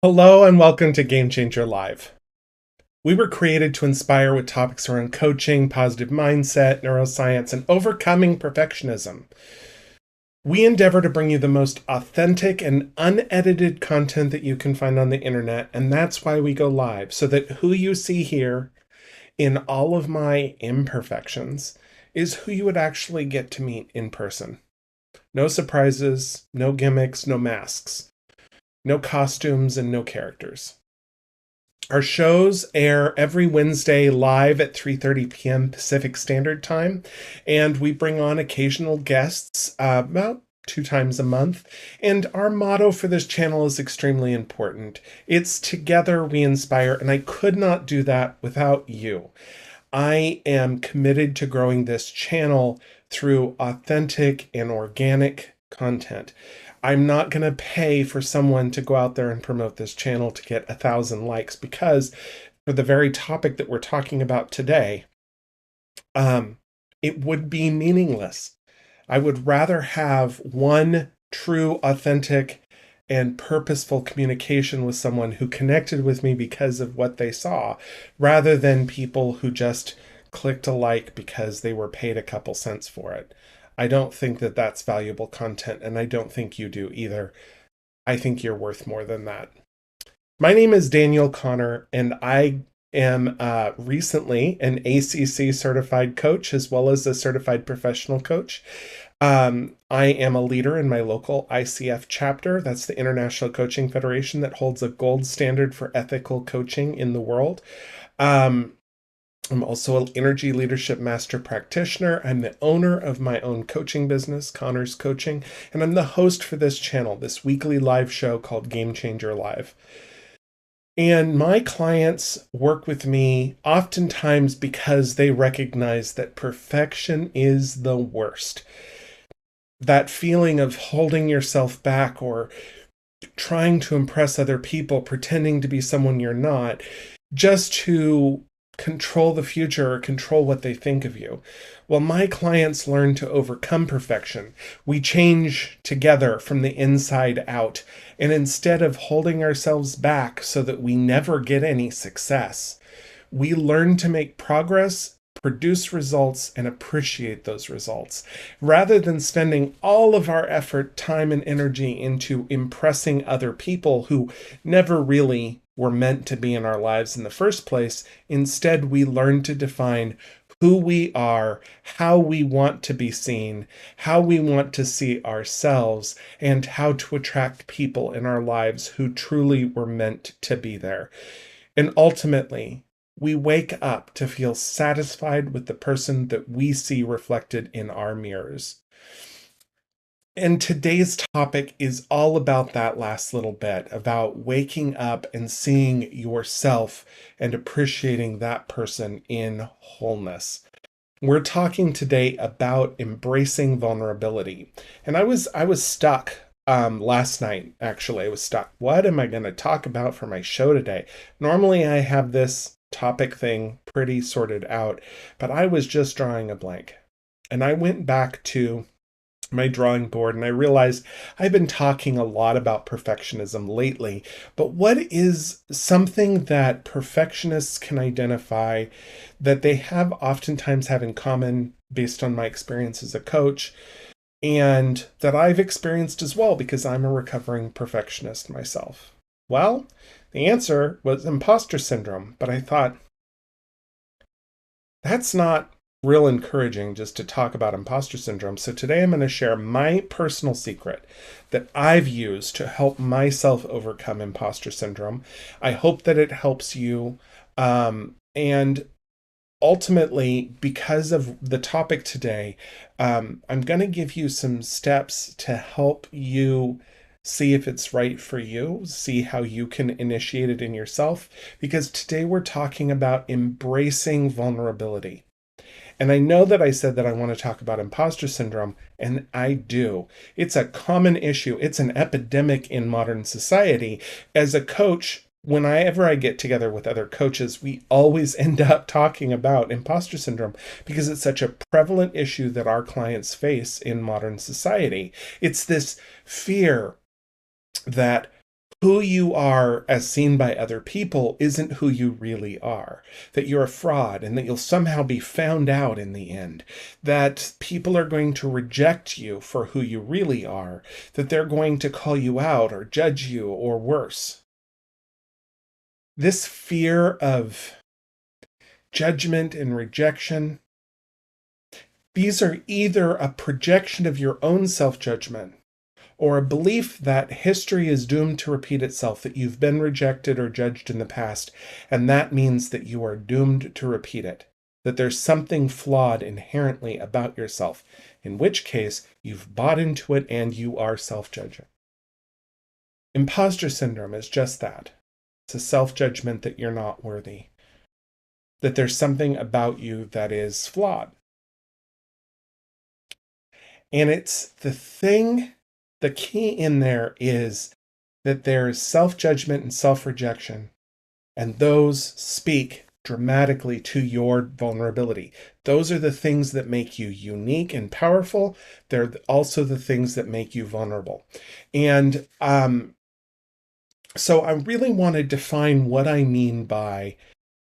Hello and welcome to Game Changer Live. We were created to inspire with topics around coaching, positive mindset, neuroscience, and overcoming perfectionism. We endeavor to bring you the most authentic and unedited content that you can find on the internet, and that's why we go live, so that who you see here in all of my imperfections is who you would actually get to meet in person. No surprises, no gimmicks, no masks, no costumes, and no characters. Our shows air every Wednesday live at 3:30 p.m. Pacific Standard Time, and we bring on occasional guests about 2 times a month. And our motto for this channel is extremely important. It's together we inspire, and I could not do that without you. I am committed to growing this channel through authentic and organic content. I'm not going to pay for someone to go out there and promote this channel to get 1,000 likes, because for the very topic that we're talking about today, it would be meaningless. I would rather have one true, authentic, and purposeful communication with someone who connected with me because of what they saw, rather than people who just clicked a like because they were paid a couple cents for it. I don't think that that's valuable content, and I don't think you do either. I think you're worth more than that. My name is Daniel Connor, and I am recently an ACC certified coach as well as a certified professional coach. I am a leader in my local ICF chapter. That's the International Coaching Federation that holds a gold standard for ethical coaching in the world. I'm also an energy leadership master practitioner. I'm the owner of my own coaching business, Connor's Coaching, and I'm the host for this channel, this weekly live show called Game Changer Live. And my clients work with me oftentimes because they recognize that perfection is the worst. That feeling of holding yourself back or trying to impress other people, pretending to be someone you're not, just to control the future or control what they think of you. Well, my clients learn to overcome perfection. We change together from the inside out. And instead of holding ourselves back so that we never get any success, we learn to make progress, produce results, and appreciate those results. Rather than spending all of our effort, time, and energy into impressing other people who never really were meant to be in our lives in the first place, instead we learn to define who we are, how we want to be seen, how we want to see ourselves, and how to attract people in our lives who truly were meant to be there. And ultimately, we wake up to feel satisfied with the person that we see reflected in our mirrors. And today's topic is all about that last little bit, about waking up and seeing yourself and appreciating that person in wholeness. We're talking today about embracing vulnerability. And I was stuck last night, actually. I was stuck. What am I going to talk about for my show today? Normally I have this topic thing pretty sorted out, but I was just drawing a blank. And I went back to my drawing board and I realized I've been talking a lot about perfectionism lately, but what is something that perfectionists can identify that they oftentimes have in common based on my experience as a coach, and that I've experienced as well because I'm a recovering perfectionist myself? Well, the answer was imposter syndrome, but I thought that's not real encouraging just to talk about imposter syndrome. So today I'm going to share my personal secret that I've used to help myself overcome imposter syndrome. I hope that it helps you. And ultimately, because of the topic today, I'm going to give you some steps to help you see if it's right for you, see how you can initiate it in yourself, because today we're talking about embracing vulnerability. And I know that I said that I want to talk about imposter syndrome, and I do. It's a common issue. It's an epidemic in modern society. As a coach, whenever I get together with other coaches, we always end up talking about imposter syndrome because it's such a prevalent issue that our clients face in modern society. It's this fear that who you are as seen by other people isn't who you really are, that you're a fraud and that you'll somehow be found out in the end, that people are going to reject you for who you really are, that they're going to call you out or judge you or worse. This fear of judgment and rejection, these are either a projection of your own self-judgment or a belief that history is doomed to repeat itself, that you've been rejected or judged in the past, and that means that you are doomed to repeat it, that there's something flawed inherently about yourself, in which case you've bought into it and you are self-judging. Imposter syndrome is just that. It's a self-judgment that you're not worthy, that there's something about you that is flawed. And it's the key in there is that there is self-judgment and self-rejection, and those speak dramatically to your vulnerability. Those are the things that make you unique and powerful. They're also the things that make you vulnerable. And so I really want to define what I mean by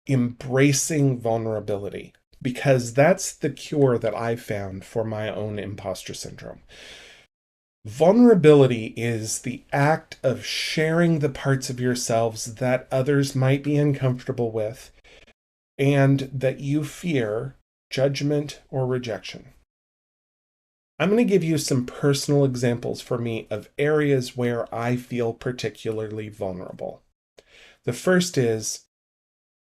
embracing vulnerability, because that's the cure that I found for my own imposter syndrome. Vulnerability is the act of sharing the parts of yourselves that others might be uncomfortable with and that you fear judgment or rejection. I'm going to give you some personal examples for me of areas where I feel particularly vulnerable. The first is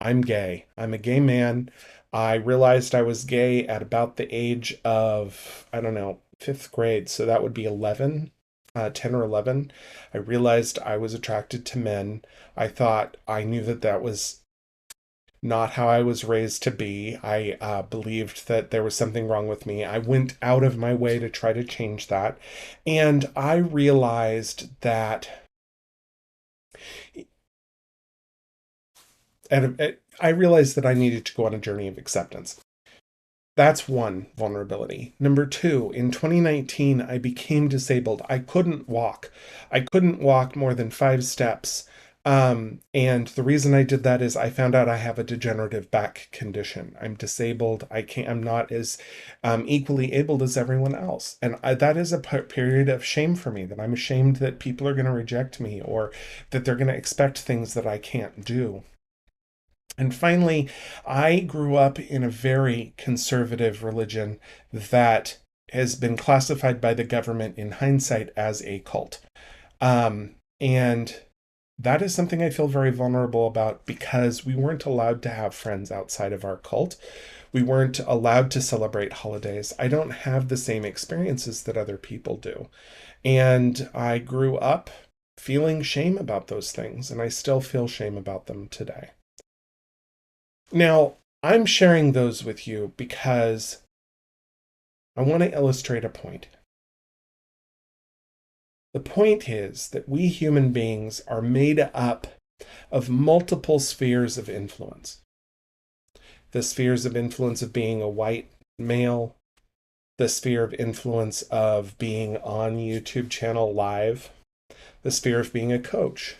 I'm gay. I'm a gay man. I realized I was gay at about the age of, I don't know, 5th grade. So that would be 10 or 11. I realized I was attracted to men. I thought I knew that that was not how I was raised to be. I believed that there was something wrong with me. I went out of my way to try to change that. And I realized that I needed to go on a journey of acceptance. That's one vulnerability. Number two, in 2019, I became disabled. I couldn't walk. I couldn't walk more than 5 steps. And the reason I did that is I found out I have a degenerative back condition. I'm disabled. I'm not as equally abled as everyone else. And that is a period of shame for me, that I'm ashamed that people are going to reject me or that they're going to expect things that I can't do. And finally, I grew up in a very conservative religion that has been classified by the government in hindsight as a cult. And that is something I feel very vulnerable about because we weren't allowed to have friends outside of our cult. We weren't allowed to celebrate holidays. I don't have the same experiences that other people do. And I grew up feeling shame about those things, and I still feel shame about them today. Now, I'm sharing those with you because I want to illustrate a point. The point is that we human beings are made up of multiple spheres of influence. The spheres of influence of being a white male, the sphere of influence of being on YouTube channel live, the sphere of being a coach,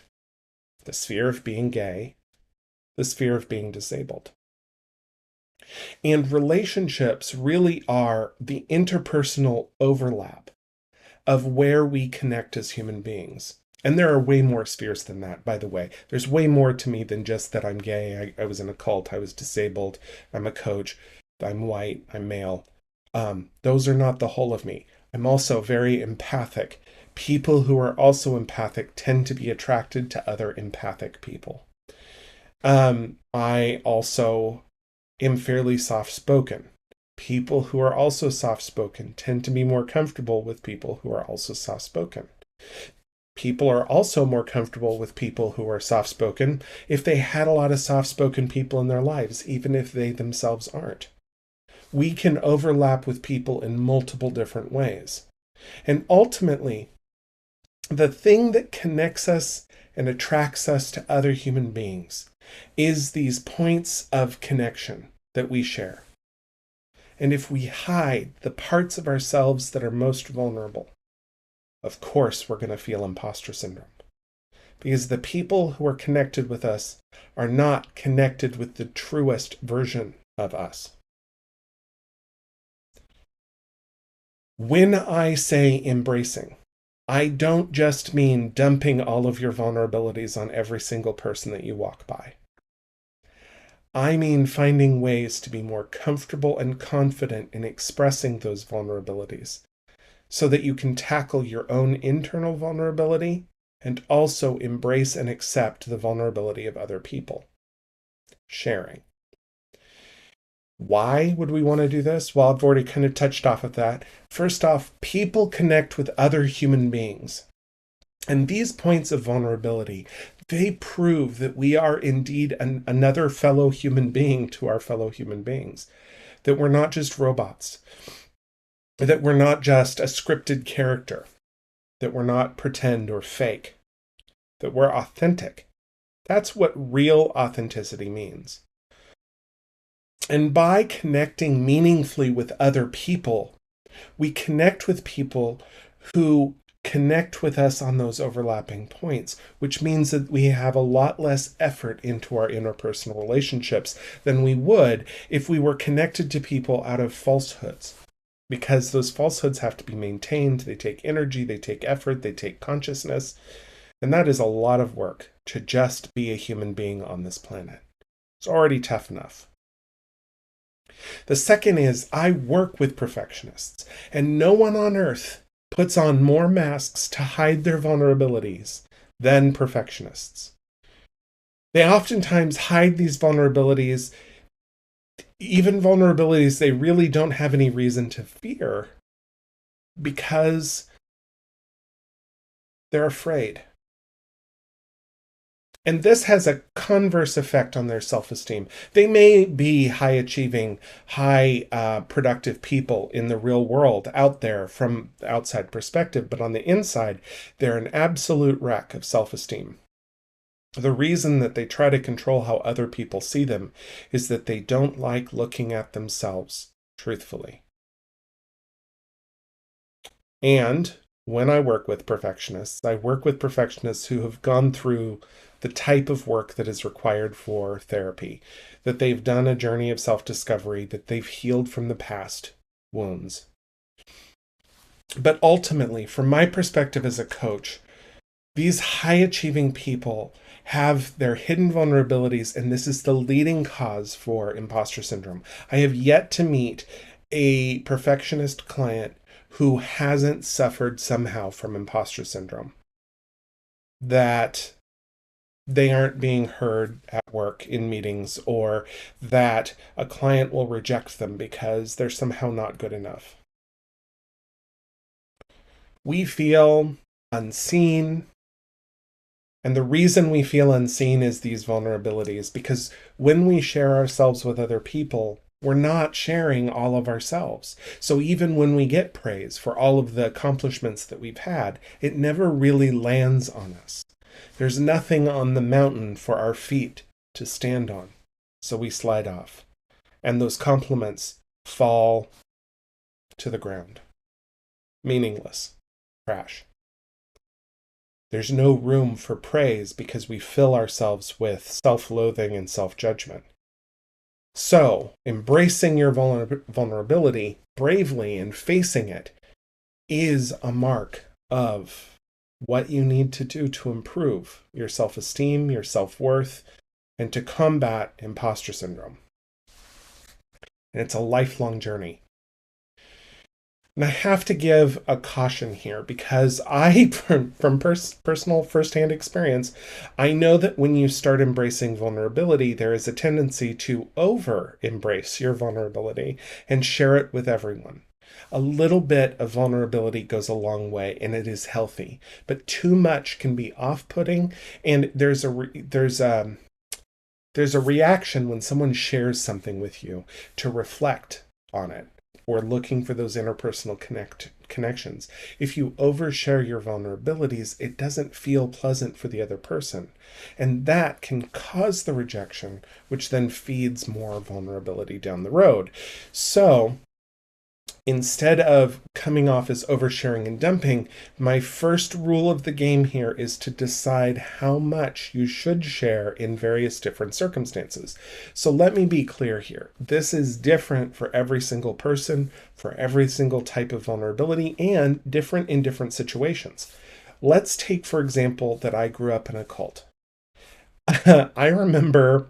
the sphere of being gay, the sphere of being disabled. And relationships really are the interpersonal overlap of where we connect as human beings. And there are way more spheres than that, by the way. There's way more to me than just that I'm gay, I was in a cult, I was disabled, I'm a coach, I'm white, I'm male. Those are not the whole of me. I'm also very empathic. People who are also empathic tend to be attracted to other empathic people. I also am fairly soft-spoken. People who are also soft-spoken tend to be more comfortable with people who are also soft-spoken. People are also more comfortable with people who are soft-spoken if they had a lot of soft-spoken people in their lives, even if they themselves aren't. We can overlap with people in multiple different ways. And ultimately, the thing that connects us and attracts us to other human beings is these points of connection that we share. And if we hide the parts of ourselves that are most vulnerable, of course we're going to feel imposter syndrome. because the people who are connected with us are not connected with the truest version of us. When I say embracing, I don't just mean dumping all of your vulnerabilities on every single person that you walk by. I mean finding ways to be more comfortable and confident in expressing those vulnerabilities so that you can tackle your own internal vulnerability and also embrace and accept the vulnerability of other people. Sharing. Why would we want to do this? Well, I've already kind of touched off of that. First off, people connect with other human beings. And these points of vulnerability, they prove that we are indeed another fellow human being to our fellow human beings. That we're not just robots. That we're not just a scripted character. That we're not pretend or fake. That we're authentic. That's what real authenticity means. And by connecting meaningfully with other people, we connect with people who connect with us on those overlapping points, which means that we have a lot less effort into our interpersonal relationships than we would if we were connected to people out of falsehoods. Because those falsehoods have to be maintained, they take energy, they take effort, they take consciousness, and that is a lot of work to just be a human being on this planet. It's already tough enough. The second is I work with perfectionists, and no one on earth puts on more masks to hide their vulnerabilities than perfectionists. They oftentimes hide these vulnerabilities, even vulnerabilities they really don't have any reason to fear, because they're afraid. And this has a converse effect on their self-esteem. They may be high-achieving, high-productive people in the real world out there from the outside perspective, but on the inside, they're an absolute wreck of self-esteem. The reason that they try to control how other people see them is that they don't like looking at themselves truthfully. And when I work with perfectionists, I work with perfectionists who have gone through the type of work that is required for therapy, that they've done a journey of self-discovery, that they've healed from the past wounds. But ultimately, from my perspective as a coach, these high-achieving people have their hidden vulnerabilities, and this is the leading cause for imposter syndrome. I have yet to meet a perfectionist client who hasn't suffered somehow from imposter syndrome. That they aren't being heard at work in meetings, or that a client will reject them because they're somehow not good enough. We feel unseen. And the reason we feel unseen is these vulnerabilities, because when we share ourselves with other people, we're not sharing all of ourselves. So even when we get praise for all of the accomplishments that we've had, it never really lands on us. There's nothing on the mountain for our feet to stand on. So we slide off. And those compliments fall to the ground. Meaningless. Crash. There's no room for praise because we fill ourselves with self-loathing and self-judgment. So, embracing your vulnerability bravely and facing it is a mark of what you need to do to improve your self-esteem, your self-worth, and to combat imposter syndrome. And it's a lifelong journey. And I have to give a caution here because from personal firsthand experience, I know that when you start embracing vulnerability, there is a tendency to over-embrace your vulnerability and share it with everyone. A little bit of vulnerability goes a long way, and it is healthy. But too much can be off-putting, and there's a reaction when someone shares something with you to reflect on it. Or looking for those interpersonal connections. If you overshare your vulnerabilities, it doesn't feel pleasant for the other person. And that can cause the rejection, which then feeds more vulnerability down the road. So instead of coming off as oversharing and dumping, my first rule of the game here is to decide how much you should share in various different circumstances. So let me be clear here. This is different for every single person, for every single type of vulnerability, and different in different situations. Let's take, for example, that I grew up in a cult. I remember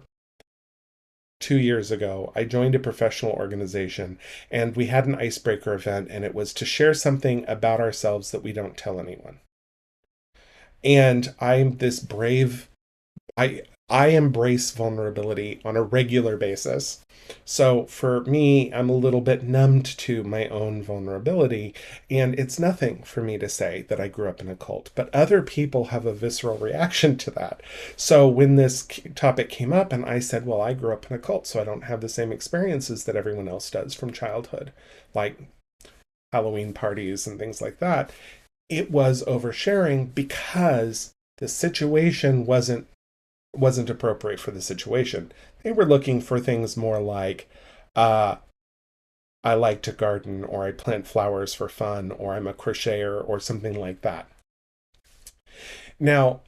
2 years ago, I joined a professional organization and we had an icebreaker event, and it was to share something about ourselves that we don't tell anyone. And I'm this brave, I I embrace vulnerability on a regular basis. So for me, I'm a little bit numbed to my own vulnerability, and it's nothing for me to say that I grew up in a cult, but other people have a visceral reaction to that. So when this topic came up and I said, well, I grew up in a cult, so I don't have the same experiences that everyone else does from childhood, like Halloween parties and things like that, it was oversharing because the situation wasn't appropriate for the situation. They were looking for things more like, I like to garden, or I plant flowers for fun, or I'm a crocheter, or something like that. Now,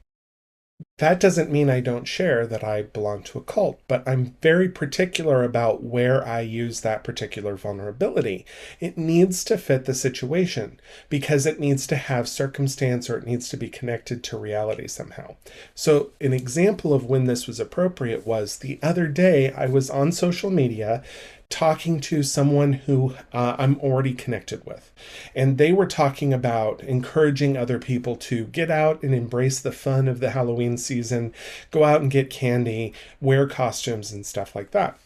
that doesn't mean I don't share that I belong to a cult, but I'm very particular about where I use that particular vulnerability. It needs to fit the situation because it needs to have circumstance, or it needs to be connected to reality somehow. So an example of when this was appropriate was the other day I was on social media talking to someone who I'm already connected with. And they were talking about encouraging other people to get out and embrace the fun of the Halloween season, go out and get candy, wear costumes, and stuff like that.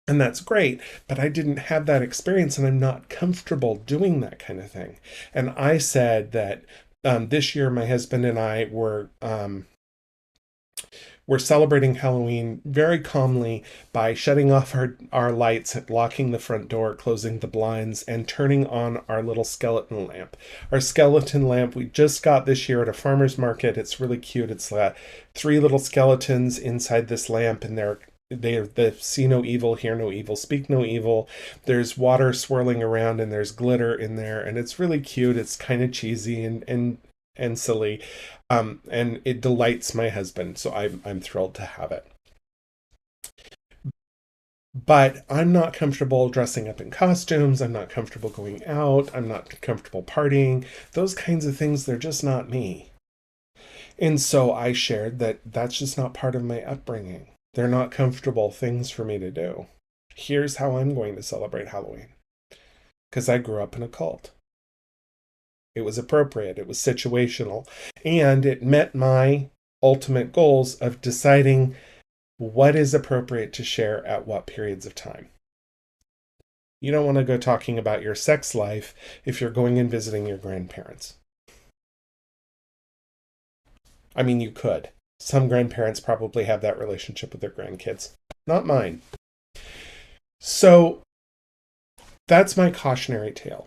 And that's great, but I didn't have that experience and I'm not comfortable doing that kind of thing. And I said that this year my husband and I we're celebrating Halloween very calmly by shutting off our lights, locking the front door, closing the blinds, and turning on our little skeleton lamp. Our skeleton lamp we just got this year at a farmer's market. It's really cute. It's 3 little skeletons inside this lamp, and they see no evil, hear no evil, speak no evil. There's water swirling around and there's glitter in there, and it's really cute. It's kind of cheesy and silly. And it delights my husband, so I'm thrilled to have it. But I'm not comfortable dressing up in costumes. I'm not comfortable going out. I'm not comfortable partying. Those kinds of things, they're just not me. And so I shared that that's just not part of my upbringing. They're not comfortable things for me to do. Here's how I'm going to celebrate Halloween. Because I grew up in a cult. It was appropriate, it was situational, and it met my ultimate goals of deciding what is appropriate to share at what periods of time. You don't want to go talking about your sex life if you're going and visiting your grandparents. I mean, you could. Some grandparents probably have that relationship with their grandkids. Not mine. So that's my cautionary tale.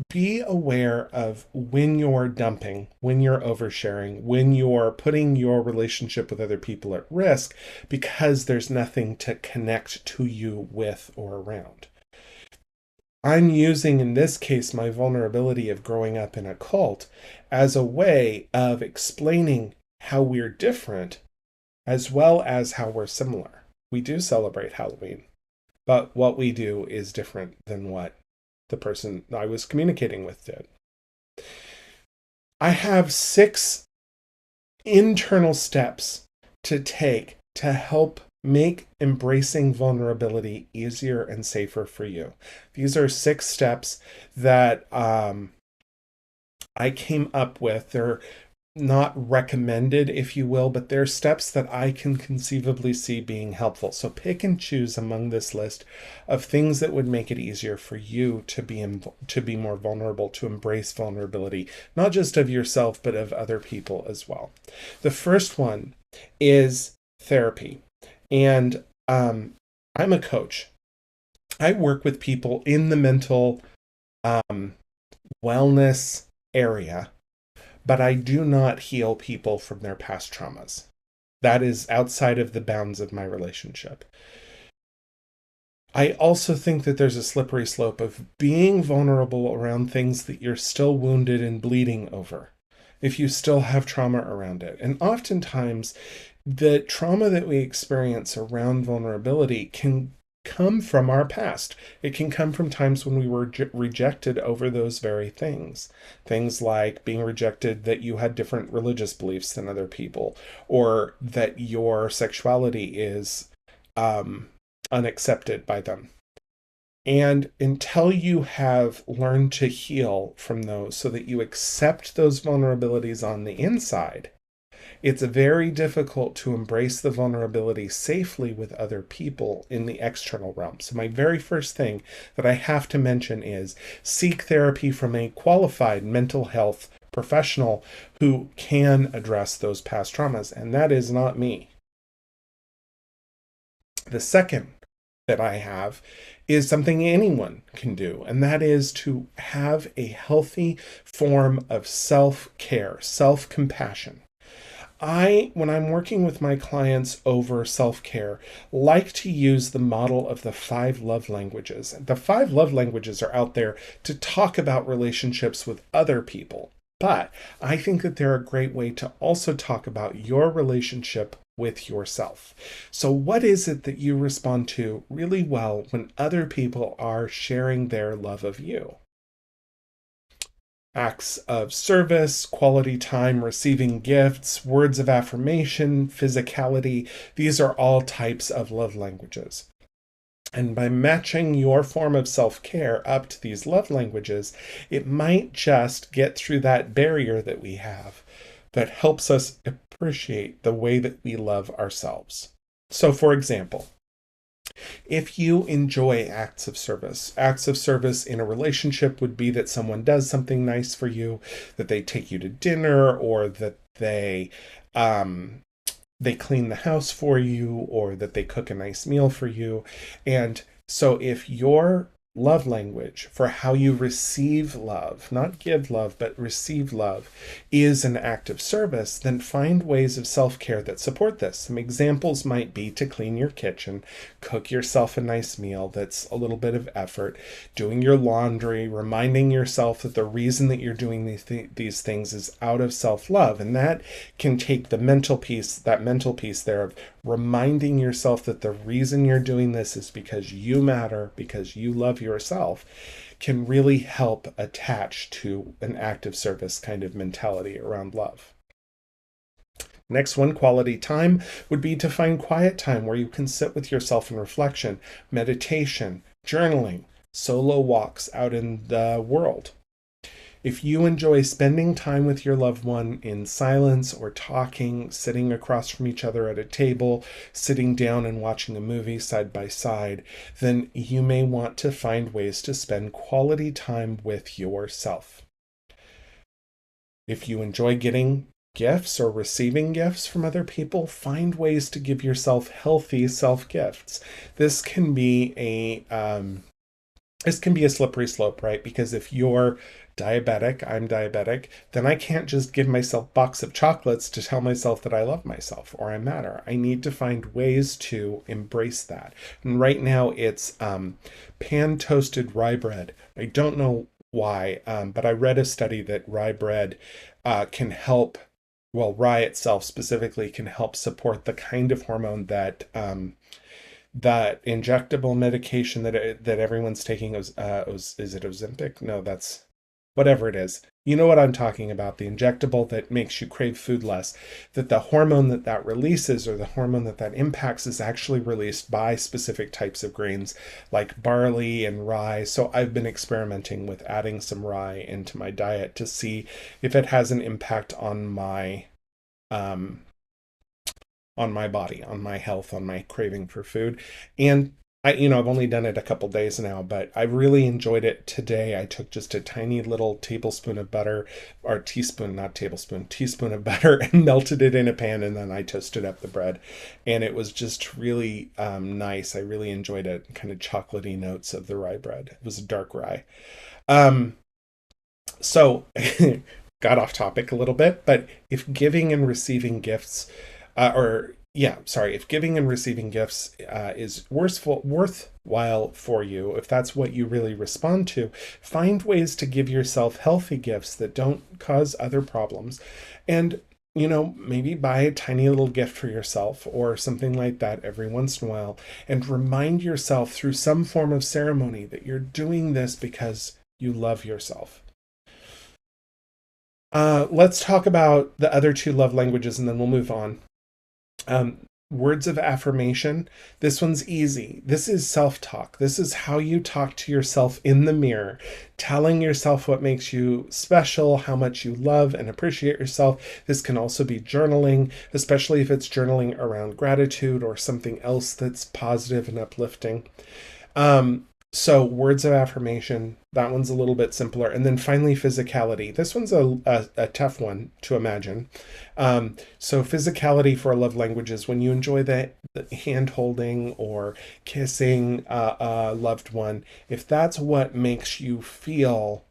Be aware of when you're dumping, when you're oversharing, when you're putting your relationship with other people at risk because there's nothing to connect to you with or around. I'm using, in this case, my vulnerability of growing up in a cult as a way of explaining how we're different as well as how we're similar. We do celebrate Halloween, but what we do is different than what the person I was communicating with did. I have 6 internal steps to take to help make embracing vulnerability easier and safer for you. These are 6 steps that I came up with. They're not recommended, if you will, but they're steps that I can conceivably see being helpful. So pick and choose among this list of things that would make it easier for you to be more vulnerable, to embrace vulnerability, not just of yourself, but of other people as well. The first one is therapy. And I'm a coach. I work with people in the mental wellness area, but I do not heal people from their past traumas. That is outside of the bounds of my relationship. I also think that there's a slippery slope of being vulnerable around things that you're still wounded and bleeding over, if you still have trauma around it. And oftentimes, the trauma that we experience around vulnerability can come from our past. It can come from times when we were rejected over those very things. Things like being rejected that you had different religious beliefs than other people, or that your sexuality is um, unaccepted by them. And until you have learned to heal from those so that you accept those vulnerabilities on the inside, it's very difficult to embrace the vulnerability safely with other people in the external realm. So, my very first thing that I have to mention is seek therapy from a qualified mental health professional who can address those past traumas. And that is not me. The second that I have is something anyone can do, and that is to have a healthy form of self care, self compassion. When I'm working with my clients over self care, like to use the model of the 5 love languages. The 5 love languages are out there to talk about relationships with other people, but I think that they're a great way to also talk about your relationship with yourself. So, what is it that you respond to really well when other people are sharing their love of you? Acts of service, quality time, receiving gifts, words of affirmation, physicality. These are all types of love languages. And by matching your form of self care up to these love languages, it might just get through that barrier that we have that helps us appreciate the way that we love ourselves. So, for example, if you enjoy acts of service in a relationship would be that someone does something nice for you, that they take you to dinner, or that they clean the house for you, or that they cook a nice meal for you. And so if your love language for how you receive love, not give love, but receive love, is an act of service, then find ways of self care that support this. Some examples might be to clean your kitchen, cook yourself a nice meal that's a little bit of effort, doing your laundry, reminding yourself that the reason that you're doing these things is out of self love. And that can take that mental piece there of reminding yourself that the reason you're doing this is because you matter, because you love yourself, can really help attach to an act of service kind of mentality around love. Next one, quality time, would be to find quiet time where you can sit with yourself in reflection, meditation, journaling, solo walks out in the world. If you enjoy spending time with your loved one in silence or talking, sitting across from each other at a table, sitting down and watching a movie side by side, then you may want to find ways to spend quality time with yourself. If you enjoy getting gifts or receiving gifts from other people, find ways to give yourself healthy self gifts. This can be a slippery slope, right? Because if you're I'm diabetic, then I can't just give myself a box of chocolates to tell myself that I love myself or I matter. I need to find ways to embrace that. And right now it's pan toasted rye bread. I don't know why, but I read a study that rye bread can help. Well, rye itself specifically can help support the kind of hormone that injectable medication that everyone's taking is it Ozempic? No, that's whatever it is. You know what I'm talking about, the injectable that makes you crave food less, that the hormone that releases, or the hormone that impacts, is actually released by specific types of grains like barley and rye. So I've been experimenting with adding some rye into my diet to see if it has an impact on my body, on my health, on my craving for food. And I've only done it a couple days now, but I really enjoyed it today. I took just a tiny little tablespoon of butter, or teaspoon, not tablespoon, teaspoon of butter, and melted it in a pan, and then I toasted up the bread. And it was just really nice. I really enjoyed it, kind of chocolatey notes of the rye bread. It was a dark rye. So got off topic a little bit, but if giving and receiving gifts or if giving and receiving gifts is worthwhile for you, if that's what you really respond to, find ways to give yourself healthy gifts that don't cause other problems. And, maybe buy a tiny little gift for yourself or something like that every once in a while. And remind yourself through some form of ceremony that you're doing this because you love yourself. Let's talk about the other two love languages and then we'll move on. Words of affirmation. This one's easy. This is self-talk. This is how you talk to yourself in the mirror, telling yourself what makes you special, how much you love and appreciate yourself. This can also be journaling, especially if it's journaling around gratitude or something else that's positive and uplifting. So words of affirmation, that one's a little bit simpler. And then finally, physicality. This one's a tough one to imagine. So physicality for a love language is when you enjoy the hand holding or kissing a loved one. If that's what makes you feel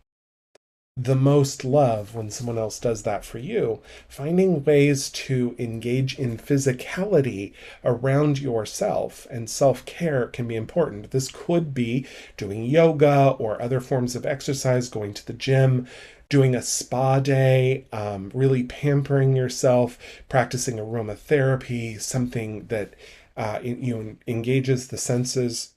the most love when someone else does that for you, finding ways to engage in physicality around yourself and self-care can be important. This could be doing yoga or other forms of exercise, going to the gym, doing a spa day, really pampering yourself, practicing aromatherapy, something that engages the senses.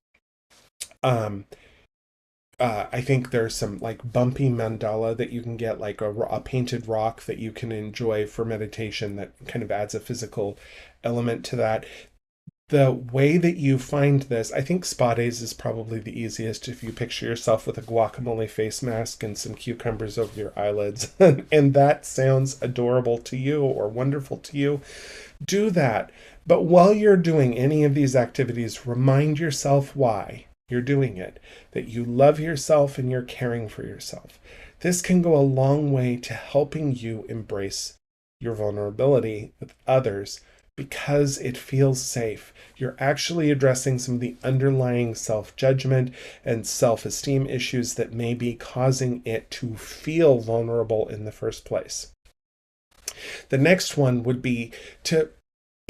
I think there's some like bumpy mandala that you can get, like a painted rock that you can enjoy for meditation that kind of adds a physical element to that. The way that you find this, I think spa days is probably the easiest. If you picture yourself with a guacamole face mask and some cucumbers over your eyelids, and that sounds adorable to you or wonderful to you, do that. But while you're doing any of these activities, remind yourself why you're doing it, that you love yourself and you're caring for yourself. This can go a long way to helping you embrace your vulnerability with others because it feels safe. You're actually addressing some of the underlying self-judgment and self-esteem issues that may be causing it to feel vulnerable in the first place. The next one would be to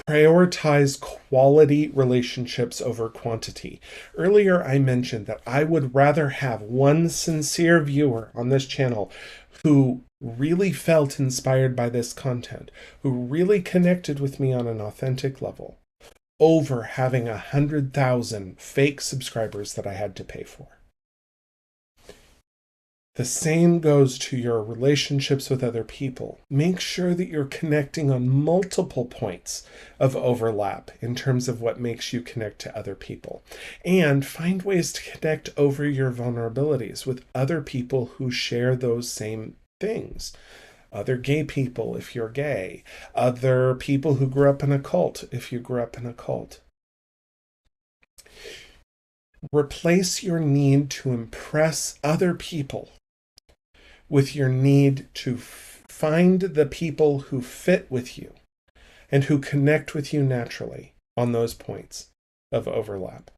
prioritize quality relationships over quantity. Earlier, I mentioned that I would rather have one sincere viewer on this channel who really felt inspired by this content, who really connected with me on an authentic level, over having 100,000 fake subscribers that I had to pay for. The same goes to your relationships with other people. Make sure that you're connecting on multiple points of overlap in terms of what makes you connect to other people. And find ways to connect over your vulnerabilities with other people who share those same things. Other gay people, if you're gay. Other people who grew up in a cult, if you grew up in a cult. Replace your need to impress other people with your need to find the people who fit with you and who connect with you naturally on those points of overlap.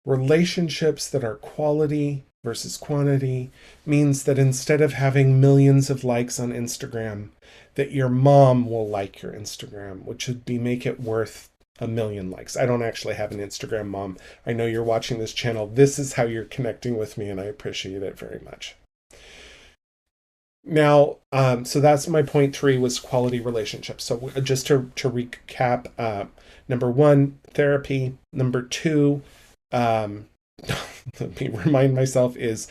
Relationships that are quality versus quantity means that instead of having millions of likes on Instagram, that your mom will like your Instagram, which would make it worth 1 million likes. I don't actually have an Instagram, Mom. I know you're watching this channel. This is how you're connecting with me, and I appreciate it very much. Now, so that's my point 3 was quality relationships. So just to recap, number 1, therapy. Number 2, let me remind myself, is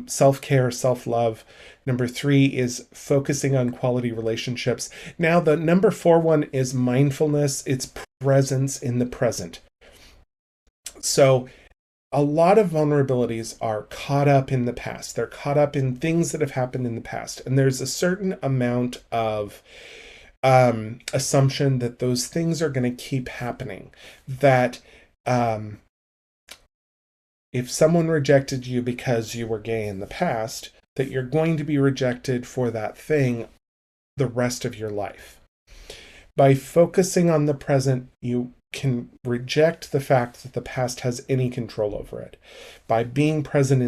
self-care, self-love. Number 3 is focusing on quality relationships. Now, the number 4 one is mindfulness. It's presence in the present. So a lot of vulnerabilities are caught up in the past. They're caught up in things that have happened in the past. And there's a certain amount of assumption that those things are going to keep happening. That if someone rejected you because you were gay in the past, that you're going to be rejected for that thing the rest of your life. By focusing on the present, you can reject the fact that the past has any control over it. By being present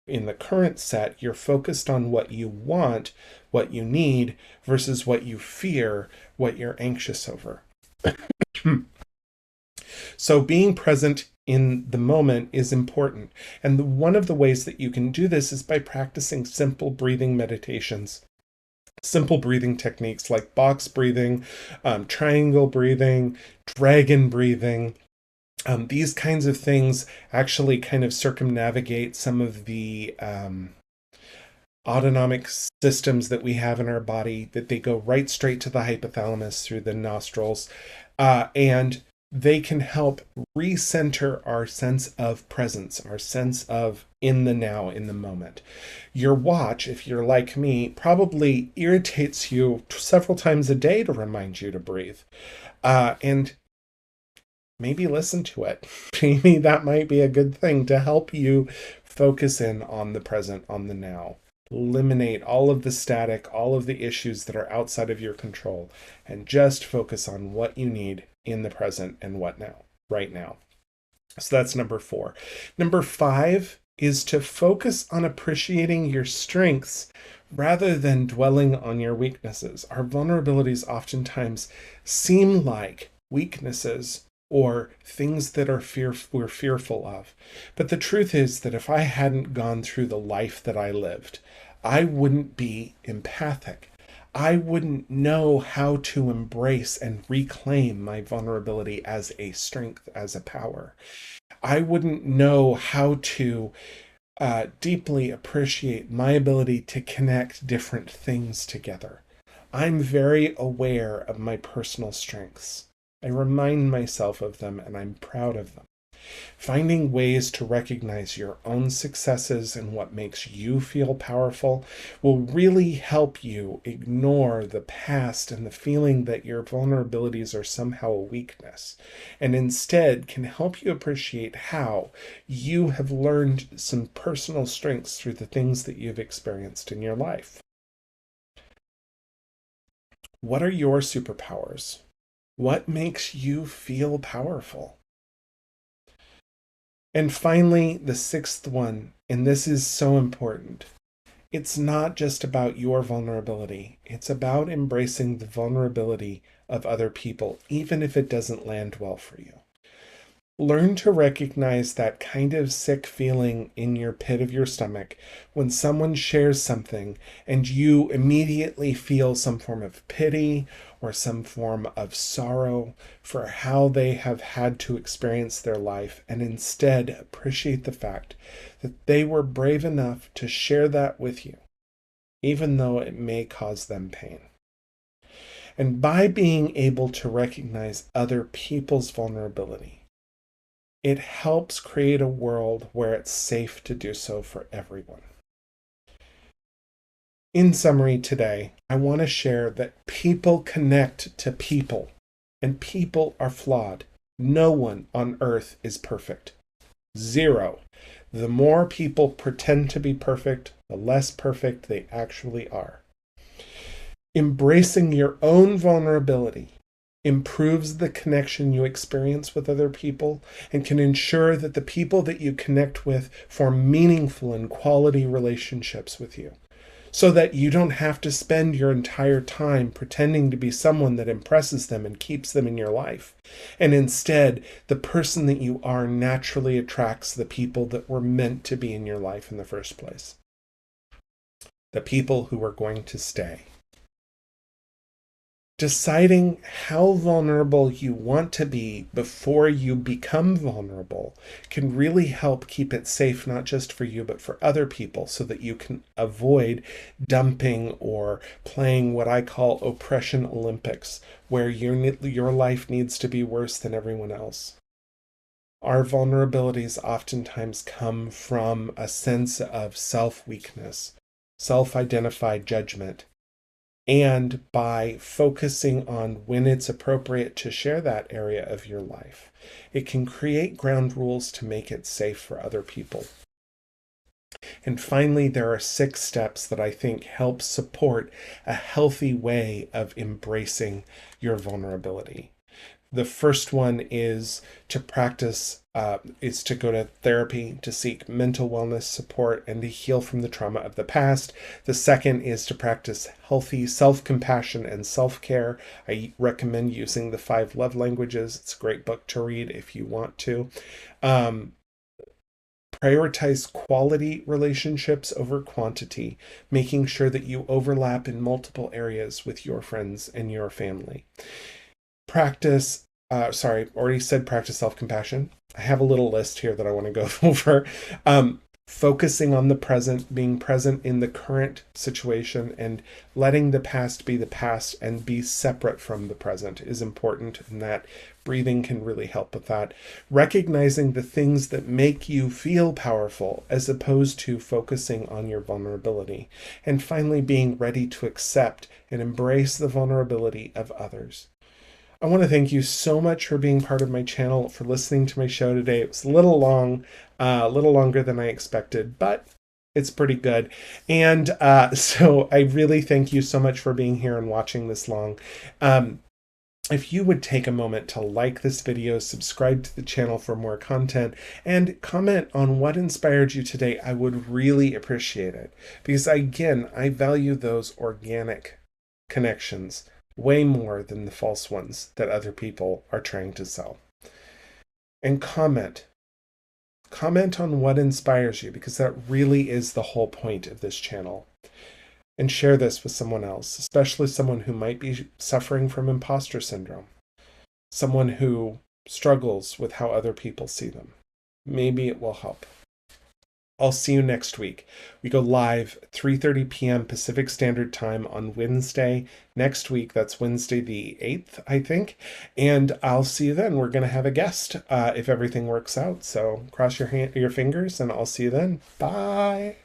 in the current set, you're focused on what you want, what you need, versus what you fear, what you're anxious over. So being present in the moment is important. And one of the ways that you can do this is by practicing simple breathing meditations. Simple breathing techniques like box breathing, triangle breathing, dragon breathing. These kinds of things actually kind of circumnavigate some of the autonomic systems that we have in our body, that they go right straight to the hypothalamus through the nostrils. And they can help recenter our sense of presence, our sense of in the now, in the moment. Your watch, if you're like me, probably irritates you several times a day to remind you to breathe. And maybe listen to it. Maybe that might be a good thing to help you focus in on the present, on the now. Eliminate all of the static, all of the issues that are outside of your control, and just focus on what you need in the present and what now, right now. So that's number 4. Number 5 is to focus on appreciating your strengths rather than dwelling on your weaknesses. Our vulnerabilities oftentimes seem like weaknesses or things that we're fearful of. But the truth is that if I hadn't gone through the life that I lived, I wouldn't be empathic. I wouldn't know how to embrace and reclaim my vulnerability as a strength, as a power. I wouldn't know how to deeply appreciate my ability to connect different things together. I'm very aware of my personal strengths. I remind myself of them and I'm proud of them. Finding ways to recognize your own successes and what makes you feel powerful will really help you ignore the past and the feeling that your vulnerabilities are somehow a weakness, and instead can help you appreciate how you have learned some personal strengths through the things that you've experienced in your life. What are your superpowers? What makes you feel powerful? And finally, the 6th one, and this is so important. It's not just about your vulnerability. It's about embracing the vulnerability of other people, even if it doesn't land well for you. Learn to recognize that kind of sick feeling in your pit of your stomach when someone shares something and you immediately feel some form of pity or some form of sorrow for how they have had to experience their life, and instead appreciate the fact that they were brave enough to share that with you, even though it may cause them pain. And by being able to recognize other people's vulnerability, it helps create a world where it's safe to do so for everyone. In summary today, I want to share that people connect to people, and people are flawed. No one on earth is perfect. 0. The more people pretend to be perfect, the less perfect they actually are. Embracing your own vulnerability improves the connection you experience with other people and can ensure that the people that you connect with form meaningful and quality relationships with you, so that you don't have to spend your entire time pretending to be someone that impresses them and keeps them in your life. And instead, the person that you are naturally attracts the people that were meant to be in your life in the first place. The people who are going to stay. Deciding how vulnerable you want to be before you become vulnerable can really help keep it safe, not just for you, but for other people, so that you can avoid dumping or playing what I call oppression Olympics, where your life needs to be worse than everyone else. Our vulnerabilities oftentimes come from a sense of self-weakness, self-identified judgment. And by focusing on when it's appropriate to share that area of your life, it can create ground rules to make it safe for other people. And finally, there are 6 steps that I think help support a healthy way of embracing your vulnerability. The first one is to practice, is to go to therapy to seek mental wellness support and to heal from the trauma of the past. The second is to practice healthy self-compassion and self-care. I recommend using the 5 love languages. It's a great book to read if you want to. Prioritize quality relationships over quantity, making sure that you overlap in multiple areas with your friends and your family. Already said practice self-compassion. I have a little list here that I want to go over. Focusing on the present, being present in the current situation, and letting the past be the past and be separate from the present is important, and that breathing can really help with that. Recognizing the things that make you feel powerful as opposed to focusing on your vulnerability. And finally, being ready to accept and embrace the vulnerability of others. I want to thank you so much for being part of my channel, for listening to my show today. It was a little long, a little longer than I expected, but it's pretty good. And so I really thank you so much for being here and watching this long. If you would take a moment to like this video, subscribe to the channel for more content, and comment on what inspired you today, I would really appreciate it. Because again, I value those organic connections way more than the false ones that other people are trying to sell. And comment on what inspires you, because that really is the whole point of this channel. And share this with someone else, especially someone who might be suffering from imposter syndrome, someone who struggles with how other people see them. Maybe it will help. I'll see you next week. We go live 3:30 p.m. Pacific Standard Time on Wednesday next week. That's Wednesday the 8th, I think. And I'll see you then. We're going to have a guest if everything works out. So cross your fingers, and I'll see you then. Bye.